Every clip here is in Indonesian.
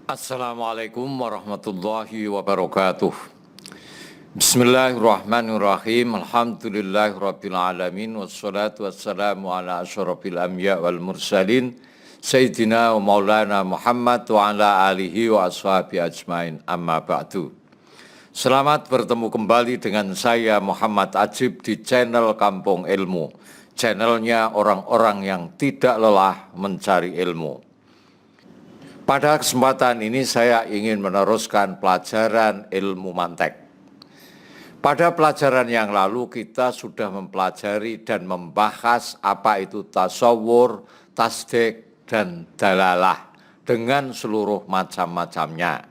Assalamualaikum warahmatullahi wabarakatuh. Bismillahirrahmanirrahim. Alhamdulillahirabbil alamin wassalatu wassalamu ala asyrafil anbiya wal mursalin sayyidina wa maulana Muhammad wa ala alihi wa ashabi ajmain. Amma ba'du. Selamat bertemu kembali dengan saya Muhammad Ajib di channel Kampung Ilmu. Channelnya orang-orang yang tidak lelah mencari ilmu. Pada kesempatan ini saya ingin meneruskan pelajaran ilmu mantek. Pada pelajaran yang lalu kita sudah mempelajari dan membahas apa itu tasawur, tasdik, dan dalalah dengan seluruh macam-macamnya.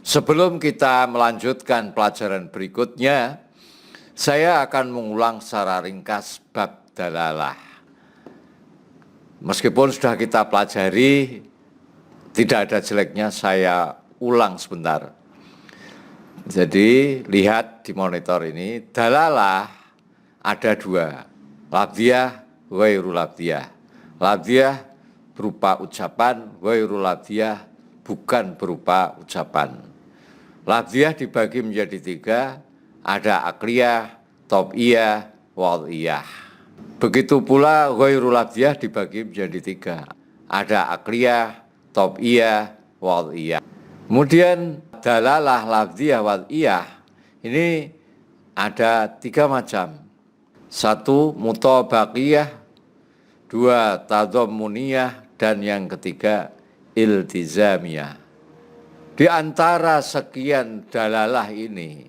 Sebelum kita melanjutkan pelajaran berikutnya, saya akan mengulang secara ringkas bab dalalah. Meskipun sudah kita pelajari, tidak ada jeleknya saya ulang sebentar. Jadi lihat di monitor ini, dalalah ada dua, lafziyah, ghairu lafziyah. Lafziyah berupa ucapan, ghairu lafziyah bukan berupa ucapan. Lafziyah dibagi menjadi tiga, ada akliyah, tob'iyah, wad'iyah. Begitu pula ghairu lafziyah dibagi menjadi tiga, ada akliyah, tob'iyah, wad'iyah. Kemudian dalalah lafziyah wad'iyah ini ada tiga macam. Satu mutabaqiyah, dua tadhammuniyah, dan yang ketiga iltizamiyah. Di antara sekian dalalah ini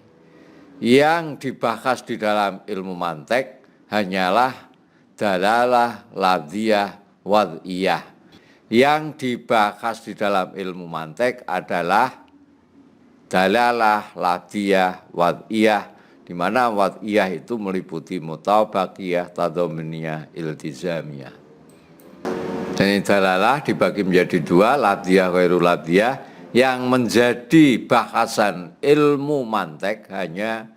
yang dibahas di dalam ilmu mantek hanyalah dalalah lafziyah wad'iyah. Yang dibahas di dalam ilmu mantek adalah dalalah lafziyah wad'iyah, di mana wad'iyah itu meliputi mutabaqiyah, tadhammuniyah, iltizamiyah. Dan dalalah dibagi menjadi dua, lafziyah, ghairu lafziyah. Yang menjadi bahasan ilmu mantek hanya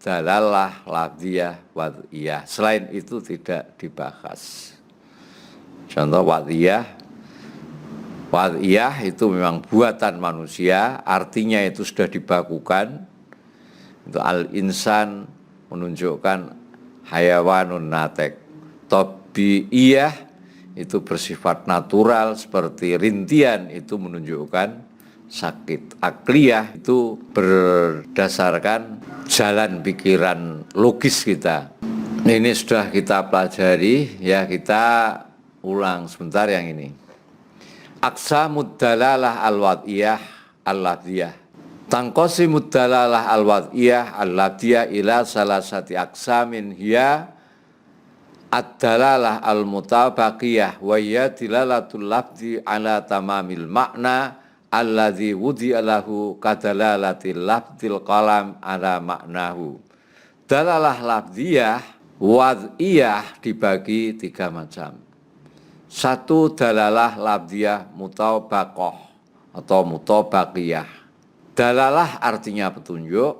dalalah lafziyah wad'iyah. Selain itu tidak dibahas. Contoh wad'iyah itu memang buatan manusia, artinya itu sudah dibakukan. Itu al-insan menunjukkan hayawanun natek. Tabi'iyah itu bersifat natural seperti rintian, itu menunjukkan sakit. Akliyah itu berdasarkan jalan pikiran logis kita. Ini sudah kita pelajari, ya kita ulang sebentar yang ini. Aqsamud dalalah al-wad'iyah al-lafziyah. Tanqasimud dalalah al-wad'iyah al-lafziyah ila salasati aqsamin hiya ad-dalalah al-mutabaqiyah wa hiya dilalatul lafzi ala tamamil makna alladzi wudi'a lahu kadalalatil lafzil qalam ala maknahu. Dalalah lafziyah wad'iyah dibagi tiga macam. Satu, dalalah lafziyah mutabaqah atau mutabaqiyah. Dalalah artinya petunjuk,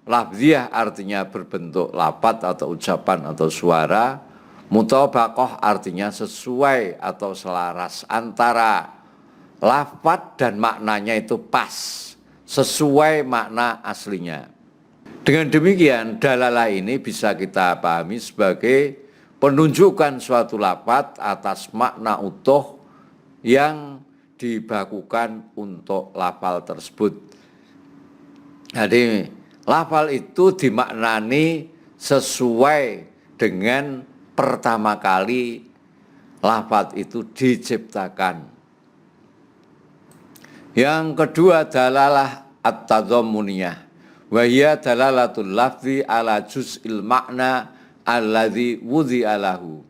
lafziyah artinya berbentuk lafaz atau ucapan atau suara, mutabaqah artinya sesuai atau selaras antara lafaz dan maknanya itu pas, sesuai makna aslinya. Dengan demikian dalalah ini bisa kita pahami sebagai penunjukan suatu lafaz atas makna utuh yang dibakukan untuk lafal tersebut. Jadi lafal itu dimaknani sesuai dengan pertama kali lafaz itu diciptakan. Yang kedua dalalah at-tadhammuniyah. Wa hiya dalalatul lafzi ala juz'il makna alladzi wudi'a lahu.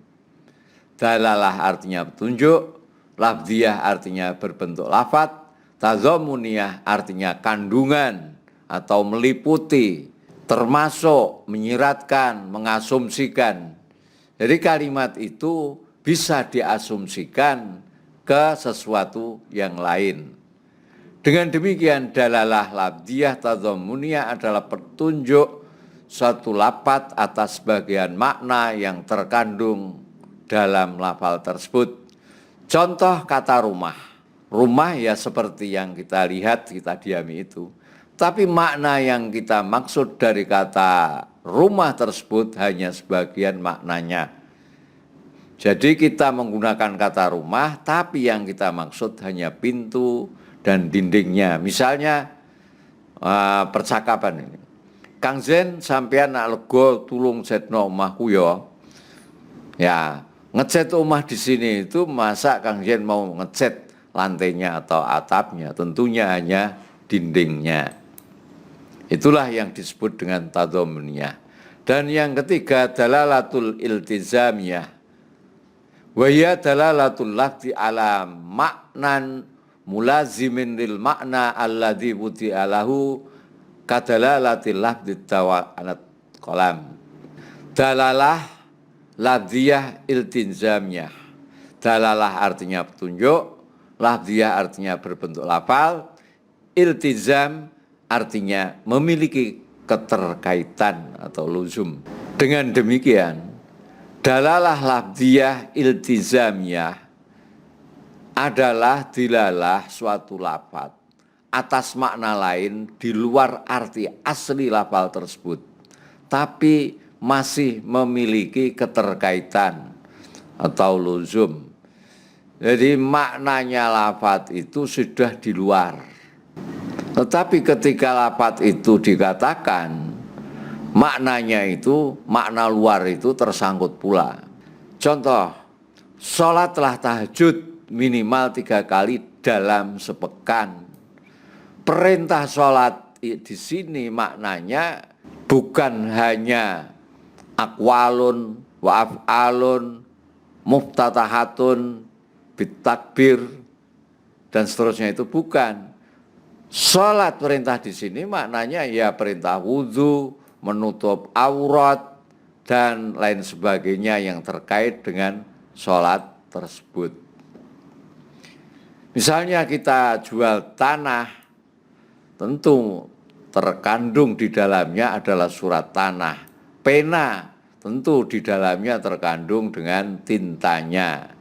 Dalalah artinya petunjuk, lafziyah artinya berbentuk lafaz, tadhammuniyah artinya kandungan atau meliputi, termasuk menyiratkan, mengasumsikan. Jadi kalimat itu bisa diasumsikan ke sesuatu yang lain. Dengan demikian dalalah lafziyah tadhammuniyah adalah petunjuk suatu lafaz atas bagian makna yang terkandung dalam lafal tersebut. Contoh kata rumah. rumah ya seperti yang kita lihat, kita diami itu. Tapi makna yang kita maksud dari kata rumah tersebut hanya sebagian maknanya. Jadi kita menggunakan kata rumah, tapi yang kita maksud hanya pintu dan dindingnya. Misalnya percakapan ini. Kang Zen sampean nak lega tulung jetno omahku ya. Ya, ngecat rumah di sini itu masa Kang Zen mau ngecat lantainya atau atapnya, tentunya hanya dindingnya. Itulah yang disebut dengan tadhamuniyah. Dan yang ketiga dalalatul iltizamiyah. Wa hiya dalalatul lafzi ala maknan mulazimin lil makna alladzi wudi'a lahu kadalalatil lafzi tawalat qalam. Dalalah lafziyah iltizamiyah. Dalalah artinya petunjuk, lafziyah artinya berbentuk lafal, iltizam artinya memiliki keterkaitan atau luzum. Dengan demikian, dalalah lafziyah iltizamiyah adalah dilalah suatu lafaz atas makna lain di luar arti asli lafal tersebut, tapi masih memiliki keterkaitan atau luzum. Jadi maknanya lafaz itu sudah di luar. Tetapi ketika lafaz itu dikatakan, maknanya itu, makna luar itu tersangkut pula. Contoh, sholatlah tahajud minimal 3 kali dalam sepekan. Perintah sholat di sini maknanya bukan hanya aqwalun wa af'alun muftatahatun bitakbir dan seterusnya, itu bukan. Sholat perintah di sini maknanya ya perintah wudhu, menutup aurat, dan lain sebagainya yang terkait dengan sholat tersebut. Misalnya kita jual tanah, tentu terkandung di dalamnya adalah surat tanah. Pena, tentu di dalamnya terkandung dengan tintanya.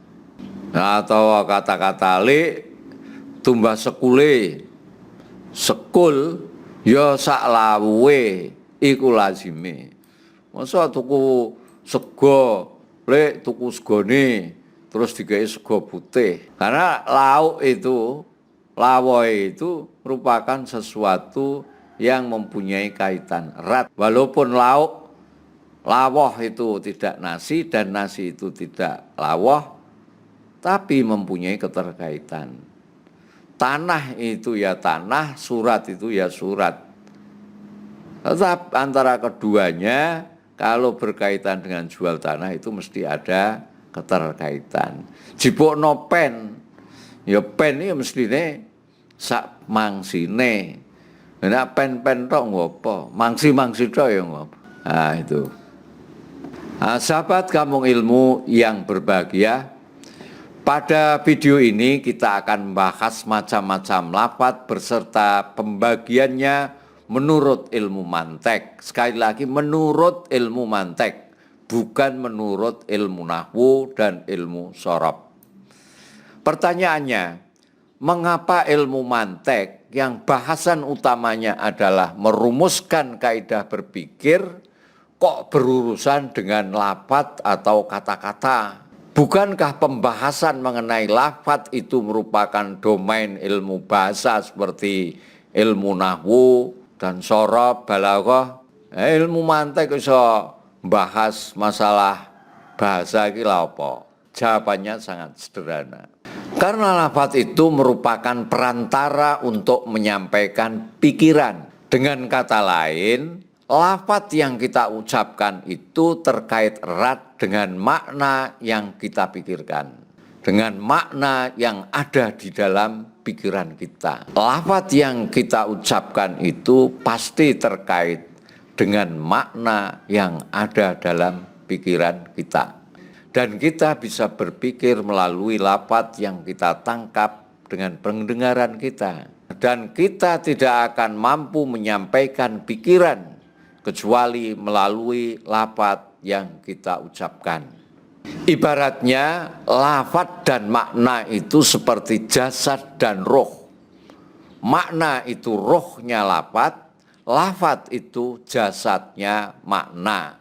Nah, atau kata-kata le, tumbas sekule, sekul, ya saklawe, iku lazime. Masa tuku sego, le tuku segone, terus digawe sego putih. Karena lauk itu, lawoi itu merupakan sesuatu yang mempunyai kaitan erat. Walaupun lawoh itu tidak nasi dan nasi itu tidak lawoh, tapi mempunyai keterkaitan. Tanah itu ya tanah, surat itu ya surat. Tetap antara keduanya, kalau berkaitan dengan jual tanah itu mesti ada keterkaitan. Jipukno pen, ya pen ini mestine sak mangsine. Nek pen-pen tok ngopo? Mangsi-mangsi tok ya ngopo? Nah itu. Nah, sahabat kampung ilmu yang berbahagia, pada video ini kita akan membahas macam-macam lafaz beserta pembagiannya menurut ilmu mantek. Sekali lagi, menurut ilmu mantek, bukan menurut ilmu nahwu dan ilmu shorof. Pertanyaannya, mengapa ilmu mantek yang bahasan utamanya adalah merumuskan kaidah berpikir kok berurusan dengan lafaz atau kata-kata? Bukankah pembahasan mengenai lafaz itu merupakan domain ilmu bahasa seperti ilmu nahwu dan shorof, balaghah? Ilmu mantek iso bahas masalah bahasa iki lha apa? Jawabannya sangat sederhana. Karena lafaz itu merupakan perantara untuk menyampaikan pikiran. Dengan kata lain, lafaz yang kita ucapkan itu terkait erat dengan makna yang kita pikirkan, dengan makna yang ada di dalam pikiran kita. Lafaz yang kita ucapkan itu pasti terkait dengan makna yang ada dalam pikiran kita. Dan kita bisa berpikir melalui lafaz yang kita tangkap dengan pendengaran kita. Dan kita tidak akan mampu menyampaikan pikiran kecuali melalui lafaz yang kita ucapkan. Ibaratnya lafadz dan makna itu seperti jasad dan roh. Makna itu rohnya lafadz itu jasadnya makna.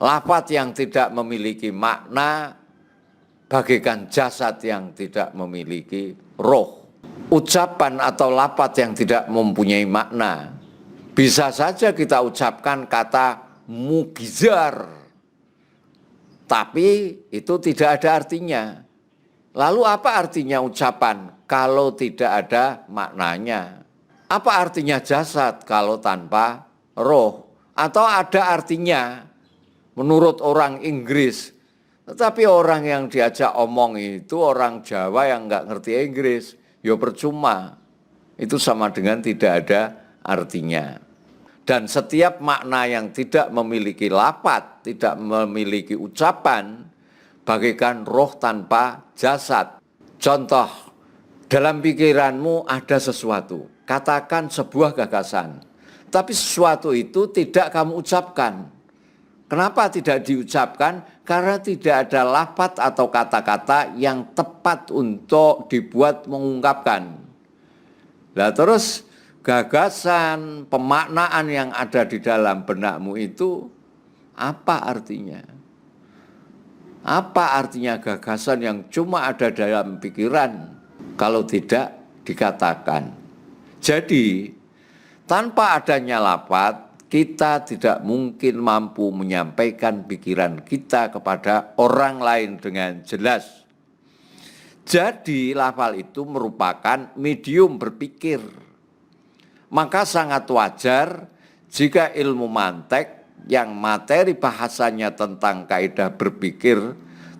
Lafadz yang tidak memiliki makna bagaikan jasad yang tidak memiliki roh. Ucapan atau lafadz yang tidak mempunyai makna, bisa saja kita ucapkan kata mugizar, tapi itu tidak ada artinya. Lalu apa artinya ucapan kalau tidak ada maknanya? Apa artinya jasad kalau tanpa roh? Atau ada artinya menurut orang Inggris, tetapi orang yang diajak omong itu orang Jawa yang nggak ngerti Inggris, ya percuma. Itu sama dengan tidak ada artinya. Dan setiap makna yang tidak memiliki lafadz, tidak memiliki ucapan, bagaikan roh tanpa jasad. Contoh, dalam pikiranmu ada sesuatu, katakan sebuah gagasan, tapi sesuatu itu tidak kamu ucapkan. Kenapa tidak diucapkan? Karena tidak ada lafadz atau kata-kata yang tepat untuk dibuat mengungkapkan. Nah terus gagasan, pemaknaan yang ada di dalam benakmu itu apa artinya? Apa artinya gagasan yang cuma ada dalam pikiran kalau tidak dikatakan? Jadi, tanpa adanya lafadz, kita tidak mungkin mampu menyampaikan pikiran kita kepada orang lain dengan jelas. Jadi, lafal itu merupakan medium berpikir. Maka sangat wajar jika ilmu mantek yang materi bahasanya tentang kaidah berpikir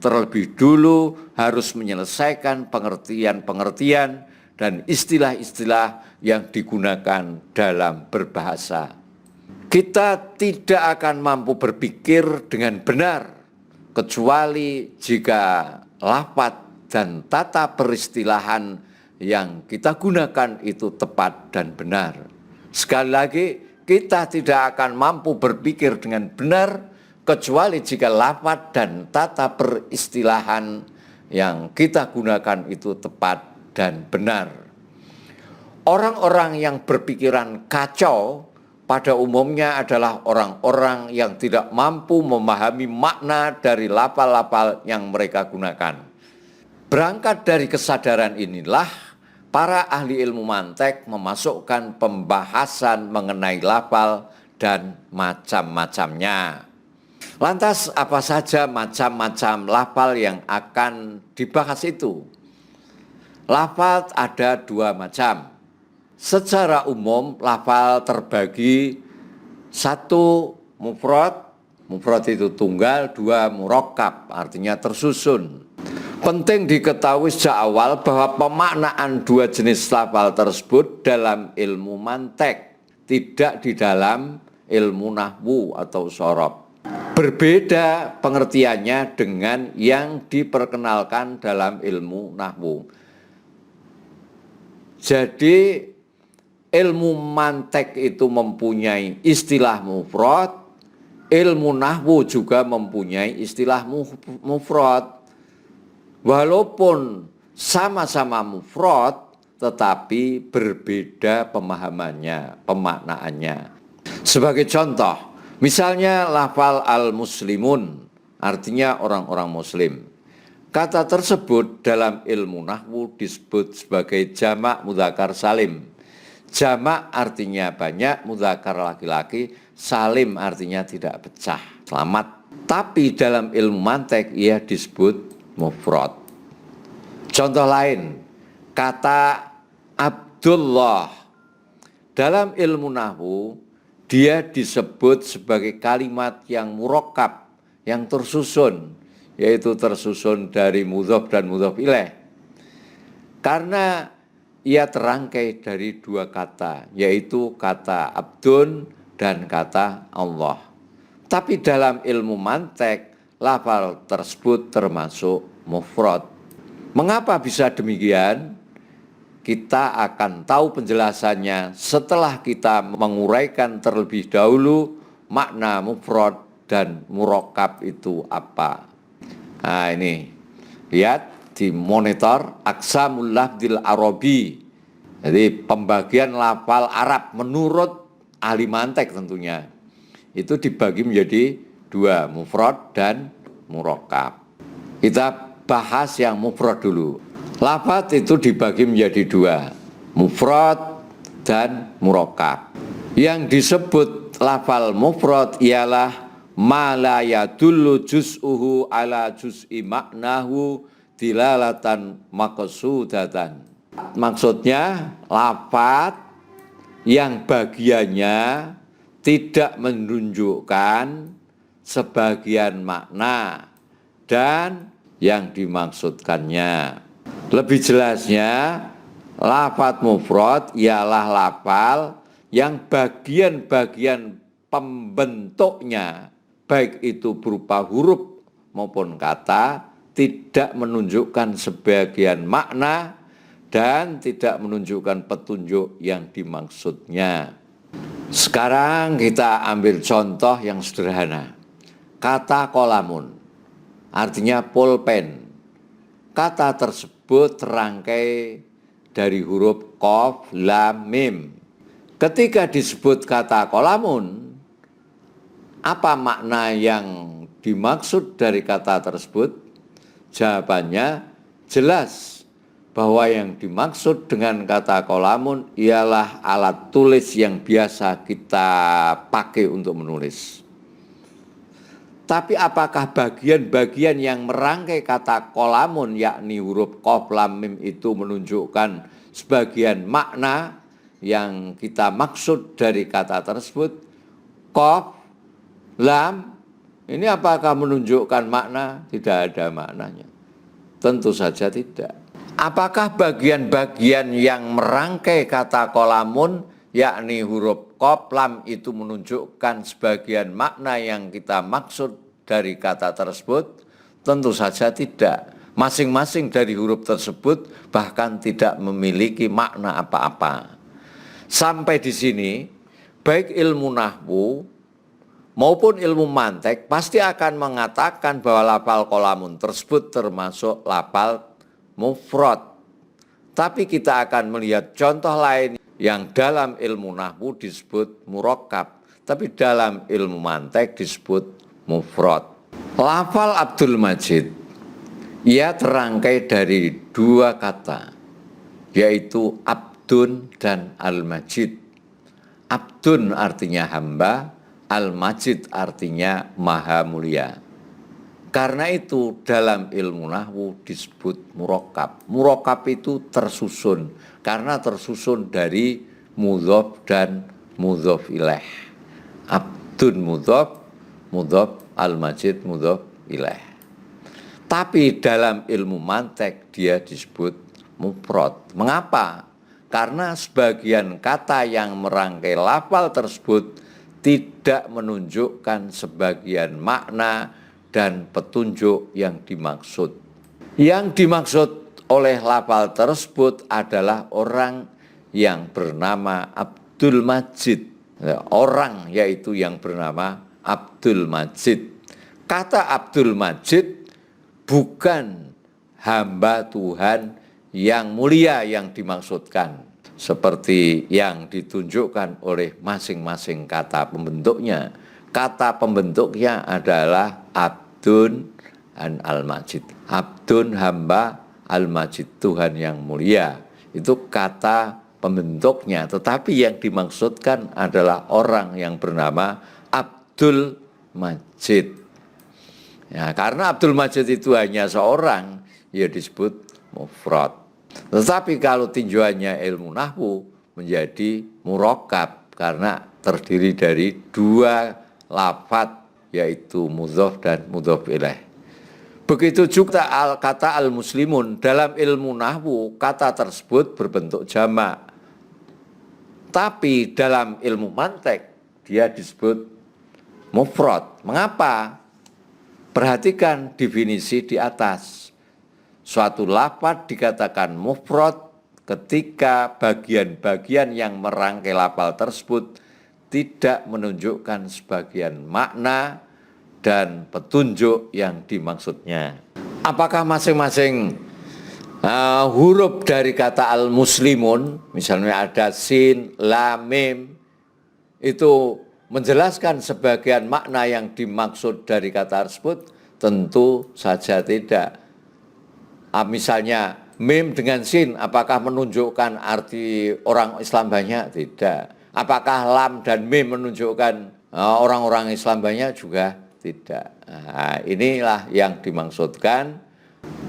terlebih dulu harus menyelesaikan pengertian-pengertian dan istilah-istilah yang digunakan dalam berbahasa. Kita tidak akan mampu berpikir dengan benar kecuali jika lafadz dan tata peristilahan yang kita gunakan itu tepat dan benar. Sekali lagi, kita tidak akan mampu berpikir dengan benar kecuali jika lafadz dan tata peristilahan yang kita gunakan itu tepat dan benar. Orang-orang yang berpikiran kacau pada umumnya adalah orang-orang yang tidak mampu memahami makna dari lafal-lafal yang mereka gunakan. Berangkat dari kesadaran inilah, para ahli ilmu mantek memasukkan pembahasan mengenai lafal dan macam-macamnya. Lantas apa saja macam-macam lafal yang akan dibahas itu? Lafal ada dua macam. Secara umum lafal terbagi satu mufrad, mufrad itu tunggal, dua murakkab artinya tersusun. Penting diketahui sejak awal bahwa pemaknaan dua jenis lafal tersebut dalam ilmu mantek, tidak di dalam ilmu nahwu atau shorof. Berbeda pengertiannya dengan yang diperkenalkan dalam ilmu nahwu. Jadi ilmu mantek itu mempunyai istilah mufrad, ilmu nahwu juga mempunyai istilah mufrad. Walaupun sama-sama mufrad, tetapi berbeda pemahamannya, pemaknaannya. Sebagai contoh, misalnya lafal al-muslimun, artinya orang-orang muslim. Kata tersebut dalam ilmu nahwu disebut sebagai jamak mudzakkar salim. Jamak artinya banyak, mudzakkar laki-laki, salim artinya tidak pecah, selamat. Tapi dalam ilmu mantek ia disebut mufrad. Contoh lain, kata Abdullah dalam ilmu nahwu dia disebut sebagai kalimat yang murakkab, yang tersusun, yaitu tersusun dari mudhof dan mudhof ilaih. Karena ia terangkai dari dua kata, yaitu kata abdun dan kata Allah. Tapi dalam ilmu mantek, lafal tersebut termasuk mufrad. Mengapa bisa demikian? Kita akan tahu penjelasannya setelah kita menguraikan terlebih dahulu makna mufrad dan murakkab itu apa. Nah ini, lihat di monitor Aqsamul Lafdil Arabi. Jadi pembagian lafal Arab menurut ahli mantek tentunya. Itu dibagi menjadi dua, mufrad dan murakkab. Kita bahas yang mufrad dulu. Lafaz itu dibagi menjadi dua, mufrad dan murakkab. Yang disebut lafal mufrad ialah ma la yadullu juz'uhu ala juz'i maknahu dilalatan maqsudatan. Maksudnya lafaz yang bagiannya tidak menunjukkan sebagian makna dan yang dimaksudkannya. Lebih jelasnya, lafaz mufrad ialah lafal yang bagian-bagian pembentuknya, baik itu berupa huruf maupun kata, tidak menunjukkan sebagian makna dan tidak menunjukkan petunjuk yang dimaksudnya. Sekarang kita ambil contoh yang sederhana. Kata kolamun, artinya pulpen. Kata tersebut terangkai dari huruf qaf, lam, mim. Ketika disebut kata kolamun, apa makna yang dimaksud dari kata tersebut? Jawabannya jelas bahwa yang dimaksud dengan kata kolamun ialah alat tulis yang biasa kita pakai untuk menulis. Tapi apakah bagian-bagian yang merangkai kata kolamun yakni huruf qaf, lam, mim itu menunjukkan sebagian makna yang kita maksud dari kata tersebut? Qaf, lam, ini apakah menunjukkan makna? Tidak ada maknanya. Tentu saja tidak. Apakah bagian-bagian yang merangkai kata kolamun yakni huruf qaf, lam itu menunjukkan sebagian makna yang kita maksud dari kata tersebut? Tentu saja tidak. Masing-masing dari huruf tersebut bahkan tidak memiliki makna apa-apa. Sampai di sini, baik ilmu nahwu maupun ilmu mantek pasti akan mengatakan bahwa lafal kolamun tersebut termasuk lafal mufrad. Tapi kita akan melihat contoh lain yang dalam ilmu nahwu disebut murakkab, tapi dalam ilmu mantek disebut mufrad. Lafal Abdul Majid ia terangkai dari dua kata, yaitu abdun dan al-majid. Abdun artinya hamba, al-majid artinya maha mulia. Karena itu dalam ilmu nahwu disebut murakkab. Murakkab itu tersusun, karena tersusun dari mudhof dan mudhof ilaih. Abdun mudhof, al-majid mudhof ilaih. Tapi dalam ilmu mantek dia disebut mufrad. Mengapa? Karena sebagian kata yang merangkai lafal tersebut tidak menunjukkan sebagian makna dan petunjuk yang dimaksud. Yang dimaksud oleh lafal tersebut adalah orang yang bernama Abdul Majid. Orang yaitu yang bernama Abdul Majid. Kata Abdul Majid bukan hamba Tuhan yang mulia yang dimaksudkan, seperti yang ditunjukkan oleh masing-masing kata pembentuknya. Kata pembentuknya adalah Abdun dan Al-Majid. Abdun hamba, Al-Majid Tuhan yang mulia. Itu kata pembentuknya. Tetapi yang dimaksudkan adalah orang yang bernama Abdul Majid. Ya, karena Abdul Majid itu hanya seorang, ya disebut mufrad. Tetapi kalau tinjauannya ilmu nahwu menjadi murakkab karena terdiri dari dua lafadz, yaitu mudhof dan mudhof ilaih. Begitu juga kata al-muslimun. Dalam ilmu nahwu kata tersebut berbentuk jamak. Tapi dalam ilmu mantek dia disebut mufrad. Mengapa? Perhatikan definisi di atas. Suatu lafadz dikatakan mufrad ketika bagian-bagian yang merangkai lafal tersebut tidak menunjukkan sebagian makna dan petunjuk yang dimaksudnya. Apakah masing-masing huruf dari kata al-muslimun, misalnya ada sin, lam, mim, itu menjelaskan sebagian makna yang dimaksud dari kata tersebut? Tentu saja tidak. Misalnya mim dengan sin, apakah menunjukkan arti orang Islam banyak? Tidak. Apakah lam dan mim menunjukkan orang-orang Islam banyak? Juga tidak. Nah, inilah yang dimaksudkan.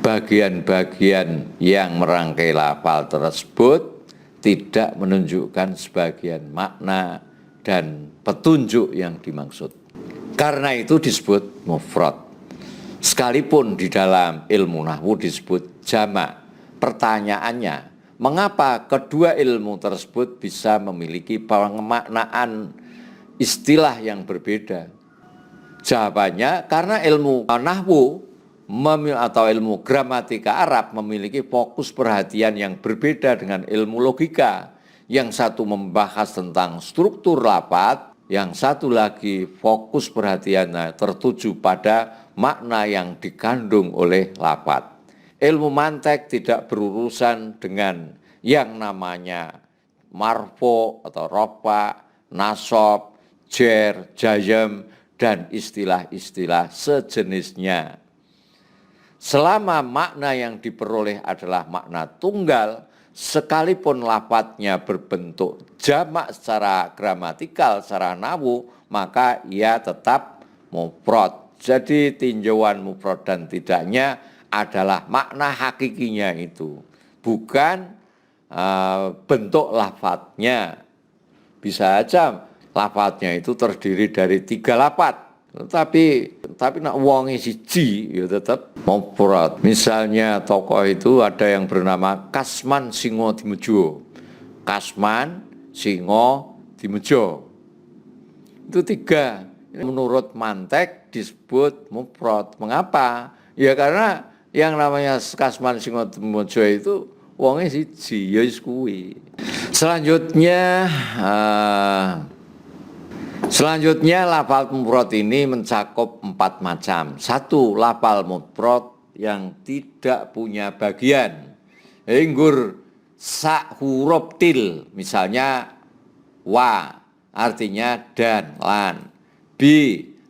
Bagian-bagian yang merangkai lafal tersebut tidak menunjukkan sebagian makna dan petunjuk yang dimaksud. Karena itu disebut mufrad. Sekalipun di dalam ilmu nahwu disebut jamak. Pertanyaannya, mengapa kedua ilmu tersebut bisa memiliki pemaknaan istilah yang berbeda? Jawabannya, karena ilmu nahwu atau ilmu gramatika Arab memiliki fokus perhatian yang berbeda dengan ilmu logika. Yang satu membahas tentang struktur lafaz, yang satu lagi fokus perhatiannya tertuju pada makna yang dikandung oleh lafaz. Ilmu mantek tidak berurusan dengan yang namanya marfu atau rofa, nasab, jer, jazm, dan istilah-istilah sejenisnya. Selama makna yang diperoleh adalah makna tunggal, sekalipun lafadznya berbentuk jamak secara gramatikal, secara nahwu, maka ia tetap mufrad. Jadi tinjauan mufrad dan tidaknya adalah makna hakikinya itu, bukan bentuk lafadznya. Bisa aja lafadznya itu terdiri dari 3 lafadz. Tapi nak wonge siji ya tetap mufrad. Misalnya tokoh itu ada yang bernama Kasman Singo Dimejo. Kasman Singo Dimejo. Itu 3. Menurut mantek disebut mufrad. Mengapa? Ya karena yang namanya Kasman Singo Dimejo itu wonge siji ya wis kuwi. Selanjutnya lafal mufrad ini mencakup 4 macam. 1. Lafal mufrad yang tidak punya bagian. Nggur sak huruf til, misalnya wa artinya dan, lan. B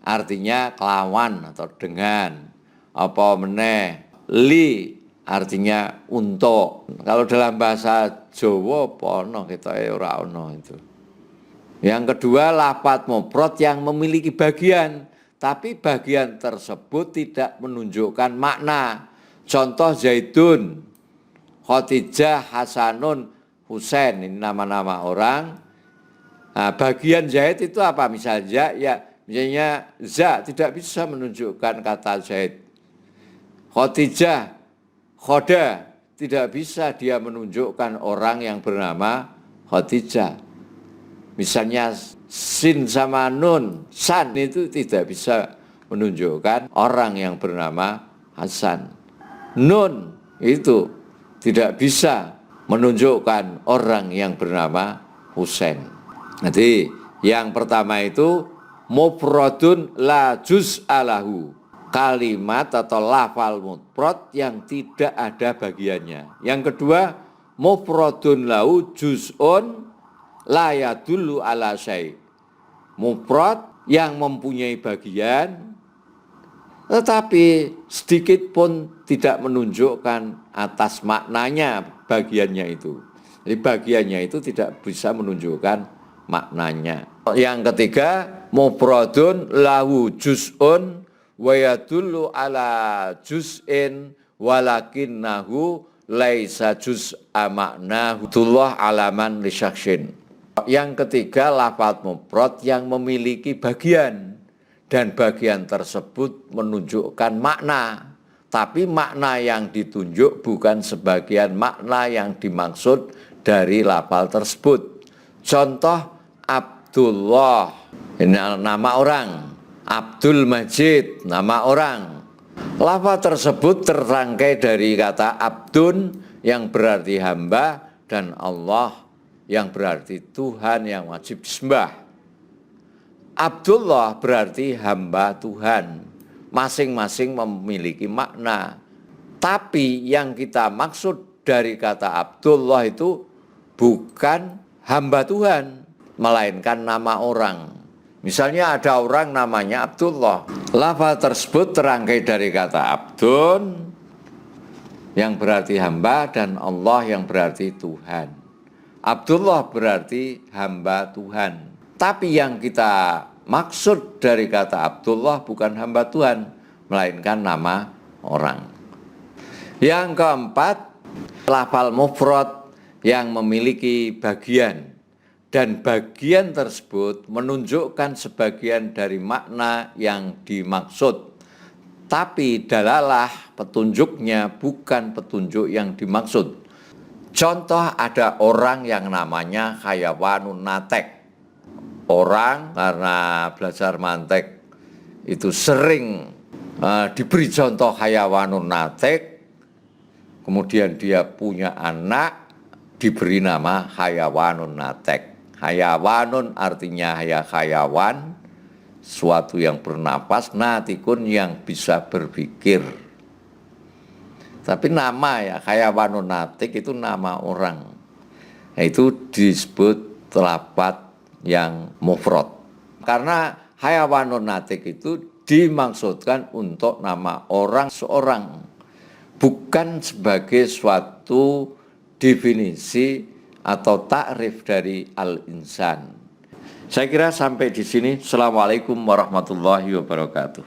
artinya kelawan atau dengan. Apa meneh, li artinya untuk. Kalau dalam bahasa Jawa apa ono ketoke ora ono itu. Yang kedua, lafadz mufrad yang memiliki bagian, tapi bagian tersebut tidak menunjukkan makna. Contoh Zaidun, Khadijah, Hasanun, Husain, ini nama-nama orang. Nah, bagian Zaid itu apa? Misalnya za tidak bisa menunjukkan kata Zaid. Khadijah, Khoda tidak bisa dia menunjukkan orang yang bernama Khadijah. Misalnya sin sama nun, san itu tidak bisa menunjukkan orang yang bernama Hasan. Nun itu tidak bisa menunjukkan orang yang bernama Husain. Jadi yang pertama itu mufradun la juz'alahu, kalimat atau lafal mufrad yang tidak ada bagiannya. Yang kedua, mufradun lahu juz'un la yadullu ala syai', mufrad yang mempunyai bagian tetapi sedikit pun tidak menunjukkan atas maknanya bagiannya itu. Jadi bagiannya itu tidak bisa menunjukkan maknanya. Yang ketiga, mufradun lahu juz'un wa yadullu ala juz'in walakinnahu laisa juz'a maknahu tullah alaman li syakhsin. Yang ketiga, lafadz mufrad yang memiliki bagian dan bagian tersebut menunjukkan makna, tapi makna yang ditunjuk bukan sebagian makna yang dimaksud dari lafal tersebut. Contoh Abdullah, ini nama orang. Abdul Majid, nama orang. Lafal tersebut terrangkai dari kata abdun yang berarti hamba dan Allah yang berarti Tuhan yang wajib disembah. Abdullah berarti hamba Tuhan. Masing-masing memiliki makna. Tapi yang kita maksud dari kata Abdullah itu bukan hamba Tuhan, melainkan nama orang. Misalnya ada orang namanya Abdullah. Lafaz tersebut terangkai dari kata Abdun yang berarti hamba dan Allah yang berarti Tuhan. Abdullah berarti hamba Tuhan. Tapi yang kita maksud dari kata Abdullah bukan hamba Tuhan, melainkan nama orang. Yang keempat, lafal mufrad yang memiliki bagian. Dan bagian tersebut menunjukkan sebagian dari makna yang dimaksud. Tapi dalalah petunjuknya bukan petunjuk yang dimaksud. Contoh ada orang yang namanya hayawanun natek. Orang karena belajar mantek itu sering diberi contoh hayawanun natek. Kemudian dia punya anak diberi nama hayawanun natek. Hayawanun artinya hayawan, suatu yang bernapas, natikun yang bisa berpikir. Tapi nama ya hayawanun natik itu nama orang. Nah, itu disebut lafaz yang mufrad. Karena hayawanun natik itu dimaksudkan untuk nama orang seorang, bukan sebagai suatu definisi atau takrif dari al-insan. Saya kira sampai di sini. Assalamualaikum warahmatullahi wabarakatuh.